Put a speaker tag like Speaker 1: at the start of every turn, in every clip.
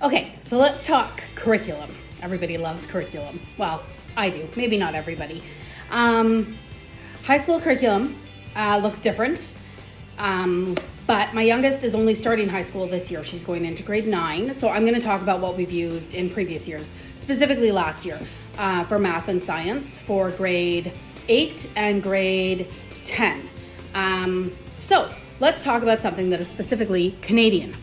Speaker 1: Okay, so let's talk curriculum. Everybody loves curriculum. Well, I do. Maybe not everybody. High school curriculum looks different. But my youngest is only starting high school this year. She's going into grade 9. So I'm going to talk about what we've used in previous years, specifically last year for math and science for grade 8 and grade 10. So let's talk about something that is specifically Canadian.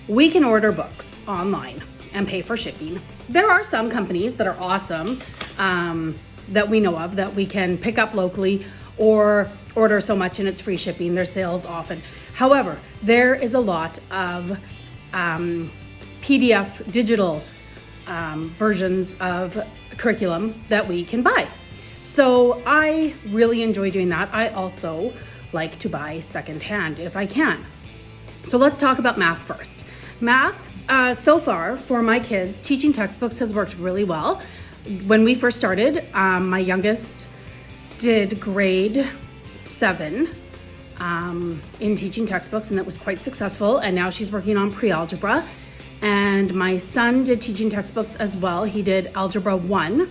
Speaker 1: We can order books online and pay for shipping. There are some companies that are awesome that we know of that we can pick up locally or order so much and it's free shipping. There's sales often. However, there is a lot of PDF digital versions of curriculum that we can buy. So I really enjoy doing that. I also like to buy secondhand if I can. So let's talk about math first. Math, so far for my kids, teaching textbooks has worked really well. When we first started, my youngest did grade 7 in teaching textbooks, and that was quite successful. And now she's working on pre-algebra. And my son did teaching textbooks as well. He did algebra 1.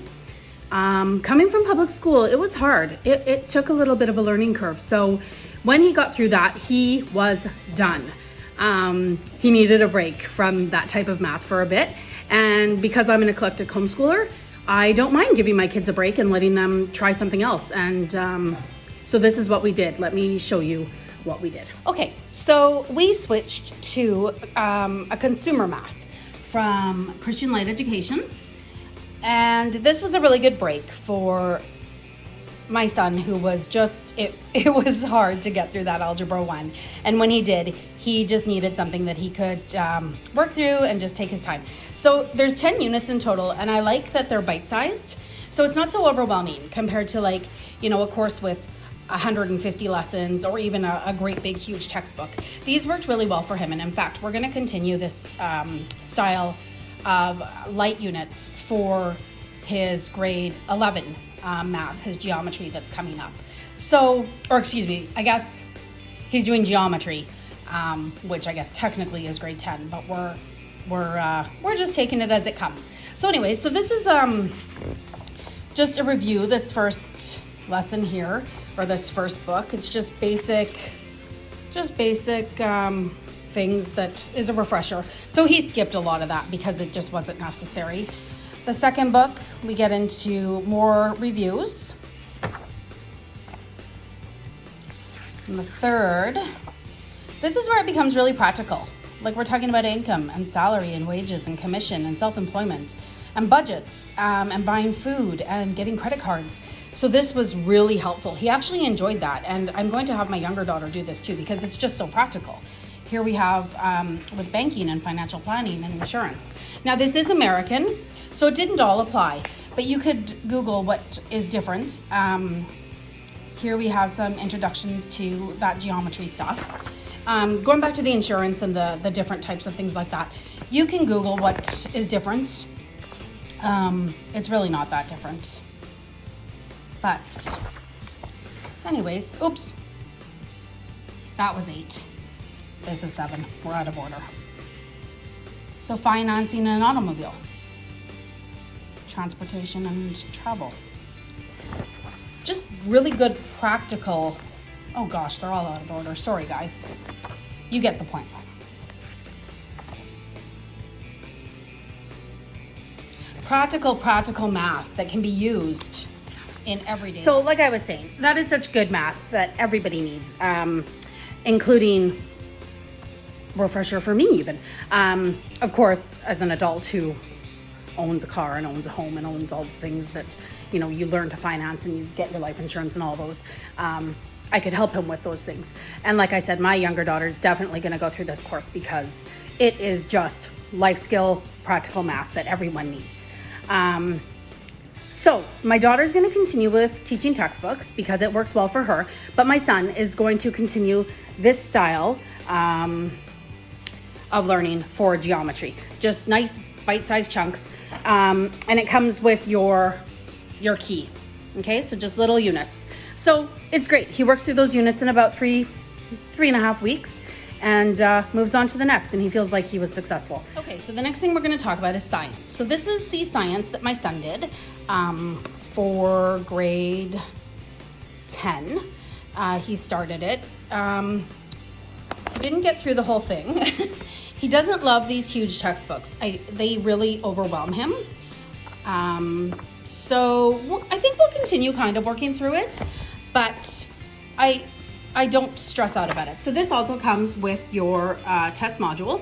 Speaker 1: Coming from public school, it was hard. It took a little bit of a learning curve. So when he got through that, he was done. He needed a break from that type of math for a bit. And because I'm an eclectic homeschooler, I don't mind giving my kids a break and letting them try something else. And so this is what we did. Let me show you what we did. Okay, so we switched to a consumer math from Christian Light Education. And this was a really good break for my son, who was it was hard to get through that algebra 1. And when he did, he just needed something that he could work through and just take his time. So there's 10 units in total, and I like that they're bite-sized. So it's not so overwhelming compared to a course with 150 lessons or even a great big huge textbook. These worked really well for him. And in fact, we're gonna continue this style of light units for his grade 11 math, his geometry that's coming up. I guess he's doing geometry, which I guess technically is grade 10, but we're just taking it as it comes. So anyway, so this is just a review, this first lesson here, or this first book. It's just basic things that is a refresher. So he skipped a lot of that because it just wasn't necessary. The second book, we get into more reviews. And the third, this is where it becomes really practical. Like we're talking about income and salary and wages and commission and self-employment and budgets and buying food and getting credit cards. So this was really helpful. He actually enjoyed that. And I'm going to have my younger daughter do this too because it's just so practical. Here we have with banking and financial planning and insurance. Now this is American, so it didn't all apply, but you could Google what is different. Here we have some introductions to that geometry stuff. Going back to the insurance and the different types of things like that, you can Google what is different. It's really not that different. But anyways, oops, that was 8. This is 7, we're out of order. So financing an automobile, transportation and travel. Just really good practical, oh gosh, they're all out of order. Sorry guys, you get the point. Practical math that can be used in everyday. So like I was saying, that is such good math that everybody needs, including refresher for me even. Of course, as an adult who owns a car and owns a home and owns all the things that, you learn to finance and you get your life insurance and all those, I could help him with those things. And like I said, my younger daughter's definitely going to go through this course because it is just life skill, practical math that everyone needs. So my daughter's going to continue with teaching textbooks because it works well for her, but my son is going to continue this style of learning for geometry. Just nice bite-sized chunks, and it comes with your key. Okay, so just little units. So it's great. He works through those units in about three and a half weeks, and moves on to the next, and he feels like he was successful. Okay, so the next thing we're going to talk about is science. So this is the science that my son did for grade 10. He started it. He didn't get through the whole thing. He doesn't love these huge textbooks. They really overwhelm him. So I think we'll continue kind of working through it, but I don't stress out about it. So this also comes with your test module.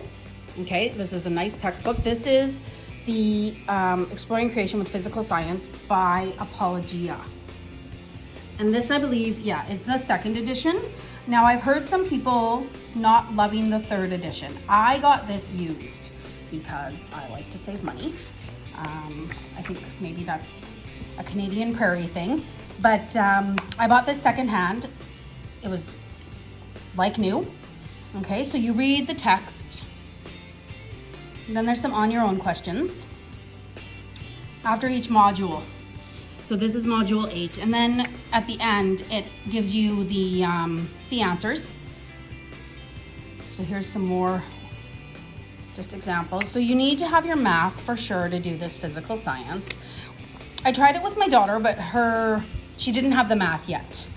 Speaker 1: Okay, this is a nice textbook. This is the Exploring Creation with Physical Science by Apologia. And this, I believe, yeah, it's the 2nd edition. Now, I've heard some people not loving the 3rd edition. I got this used because I like to save money. I think maybe that's a Canadian Prairie thing. But I bought this secondhand. It was like new. Okay, so you read the text. And then there's some on your own questions after each module. So this is module 8, and then at the end it gives you the answers. So here's some more just examples. So you need to have your math for sure to do this physical science. I tried it with my daughter, but she didn't have the math yet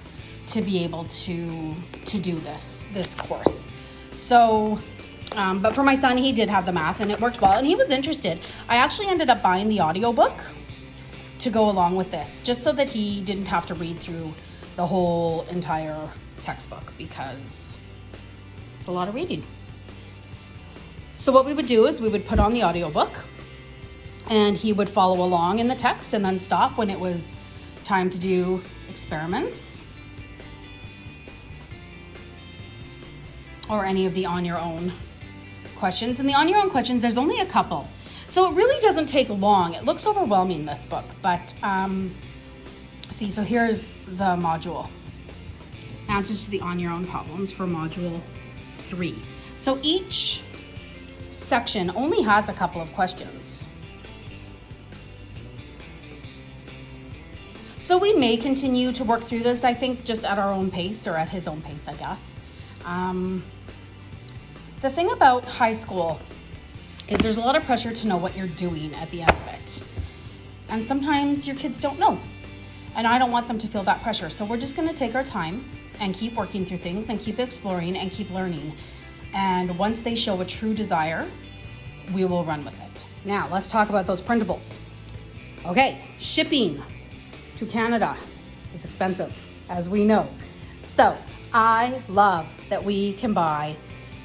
Speaker 1: to be able to do this course. So but for my son, he did have the math and it worked well, and he was interested. I actually ended up buying the audiobook to go along with this, just so that he didn't have to read through the whole entire textbook, because it's a lot of reading. So what we would do is we would put on the audiobook and he would follow along in the text and then stop when it was time to do experiments or any of the on your own questions. And the on your own questions, there's only a couple. So it really doesn't take long. It looks overwhelming, this book, but see, so here's the module. Answers to the on your own problems for module 3. So each section only has a couple of questions. So we may continue to work through this, I think, just at our own pace, or at his own pace, I guess. The thing about high school is there's a lot of pressure to know what you're doing at the end of it. And sometimes your kids don't know. And I don't want them to feel that pressure. So we're just gonna take our time and keep working through things and keep exploring and keep learning. And once they show a true desire, we will run with it. Now, let's talk about those printables. Okay, shipping to Canada is expensive, as we know. So I love that we can buy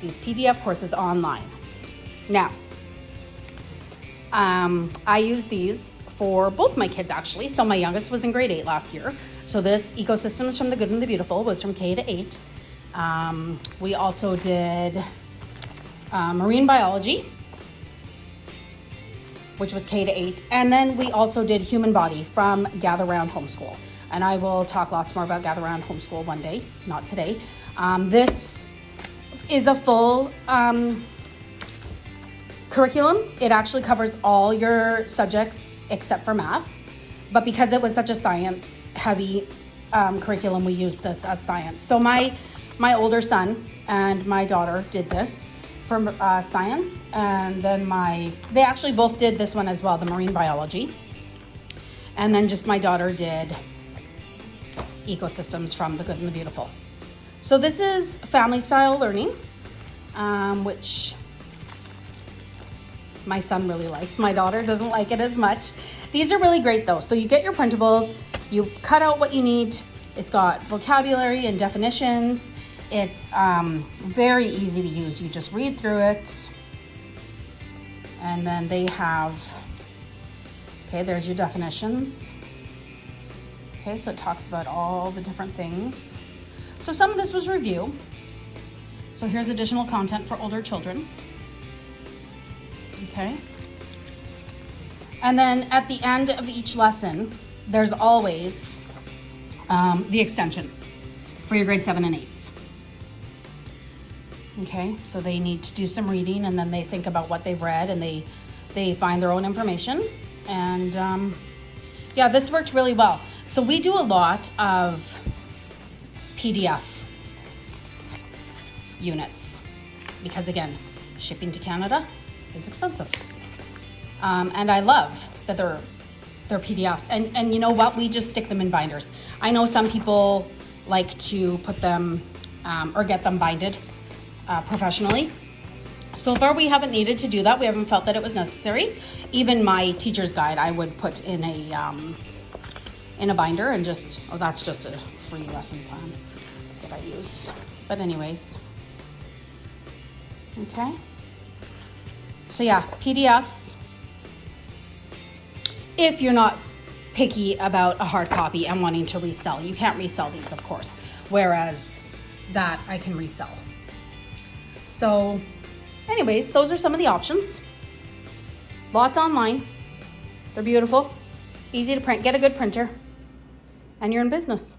Speaker 1: these PDF courses online. Now, I use these for both my kids, actually. So my youngest was in grade 8 last year. So this Ecosystems from the Good and the Beautiful was from K to 8. We also did Marine Biology, which was K to 8. And then we also did Human Body from Gather Round Homeschool. And I will talk lots more about Gather Round Homeschool one day, not today. This is a full curriculum. It actually covers all your subjects except for math. But because it was such a science heavy curriculum, we used this as science. So my older son and my daughter did this for science, and then they actually both did this one as well, the marine biology. And then just my daughter did Ecosystems from the Good and the Beautiful. So this is family style learning, which my son really likes. My daughter doesn't like it as much. These are really great though. So you get your printables, you cut out what you need. It's got vocabulary and definitions. It's very easy to use. You just read through it. And then they have, okay, there's your definitions. Okay, so it talks about all the different things. So some of this was review. So here's additional content for older children. Okay. And then at the end of each lesson, there's always the extension for your grade 7 and 8s. Okay, so they need to do some reading, and then they think about what they've read, and they find their own information. And yeah, this worked really well. So we do a lot of PDF units. because again, shipping to Canada is expensive. And I love that they're PDFs. And you know what? We just stick them in binders. I know some people like to put them or get them binded professionally. So far, we haven't needed to do that. We haven't felt that it was necessary. Even my teacher's guide, I would put in a binder and just, oh, that's just a free lesson plan that I use. But anyways, okay. So yeah, PDFs. If you're not picky about a hard copy and wanting to resell, you can't resell these, of course. Whereas that I can resell. So anyways, those are some of the options. Lots online. They're beautiful, easy to print. Get a good printer and you're in business.